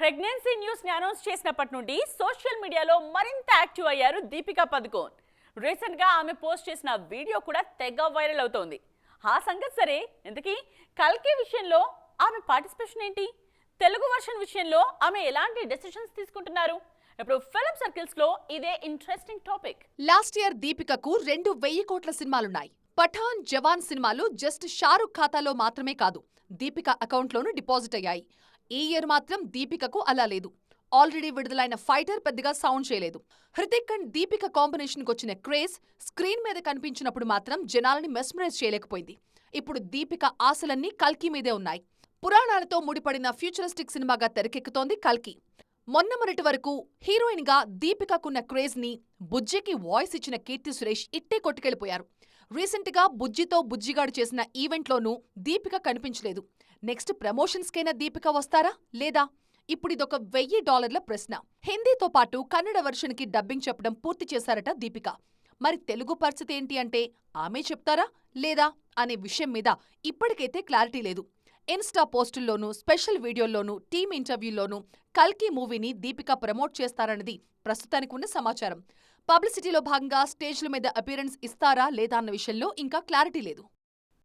Pregnancy news ని announce చేసినప్పటి నుండి సోషల్ మీడియాలో మరింత యాక్టివ్ అయ్యారు దీపికా పదుకోన్. రీసెంట్ గా ఆమె పోస్ట్ చేసిన వీడియో కూడా తెగ వైరల్ అవుతోంది. ఆ సంగతి సరే, ఇంతకీ కల్కి విషయంలో ఆమె పార్టిసిపేషన్ ఏంటి? తెలుగు వర్షన్ విషయంలో ఆమె ఎలాంటి డెసిషన్స్ తీసుకుంటున్నారు? ఇప్పుడు ఫిల్మ్ సర్కిల్స్ లో ఇదే ఇంట్రెస్టింగ్ టాపిక్. లాస్ట్ ఇయర్ దీపికకు 2,000 కోట్ల సినిమాలున్నాయి. పఠాన్, జవాన్ సినిమాలు జస్ట్ షారుఖ్ ఖాతాలో మాత్రమే కాదు, దీపిక అకౌంట్లోనూ డిపాజిట్ అయ్యాయి. ఈ ఇయర్ మాత్రం దీపికకు అలా లేదు. ఆల్రెడీ విడుదలైన ఫైటర్ పెద్దగా సౌండ్ చేయలేదు. హృతిక్ అండ్ దీపిక కాంబినేషన్కి వచ్చిన క్రేజ్ స్క్రీన్ మీద కనిపించినప్పుడు మాత్రం జనాలని మెస్మరైజ్ చేయలేకపోయింది. ఇప్పుడు దీపిక ఆశలన్నీ కల్కి మీదే ఉన్నాయి. పురాణాలతో ముడిపడిన ఫ్యూచరిస్టిక్ సినిమాగా తెరకెక్కుతోంది కల్కి. మొన్నమొరటి వరకు హీరోయిన్ గా దీపికకున్న క్రేజ్ ని బుజ్జికి వాయిస్ ఇచ్చిన కీర్తి సురేష్ ఇట్టే కొట్టుకెళ్లిపోయారు. రీసెంట్ గా బుజ్జితో బుజ్జిగాడు చేసిన ఈవెంట్లోనూ దీపిక కనిపించలేదు. నెక్స్ట్ ప్రమోషన్స్కైనా దీపిక వస్తారా లేదా? ఇప్పుడిదొక $1,000 ప్రశ్న. హిందీతో పాటు కన్నడ వెర్షన్ కి డబ్బింగ్ చెప్పడం పూర్తి చేశారట దీపిక. మరి తెలుగు పరిస్థితి ఏంటి అంటే ఆమె చెప్తారా లేదా అనే విషయం మీద ఇప్పటికైతే క్లారిటీ లేదు. ఇన్స్టా పోస్టుల్లోనూ, స్పెషల్ వీడియోల్లోనూ, టీమ్ ఇంటర్వ్యూల్లోనూ కల్కి మూవీని దీపిక ప్రమోట్ చేస్తారన్నది ప్రస్తుతానికి ఉన్న సమాచారం. పబ్లిసిటీలో భాగంగా స్టేజ్ల మీద అపియరెన్స్ ఇస్తారా లేదా అన్న విషయంలో ఇంకా క్లారిటీ లేదు.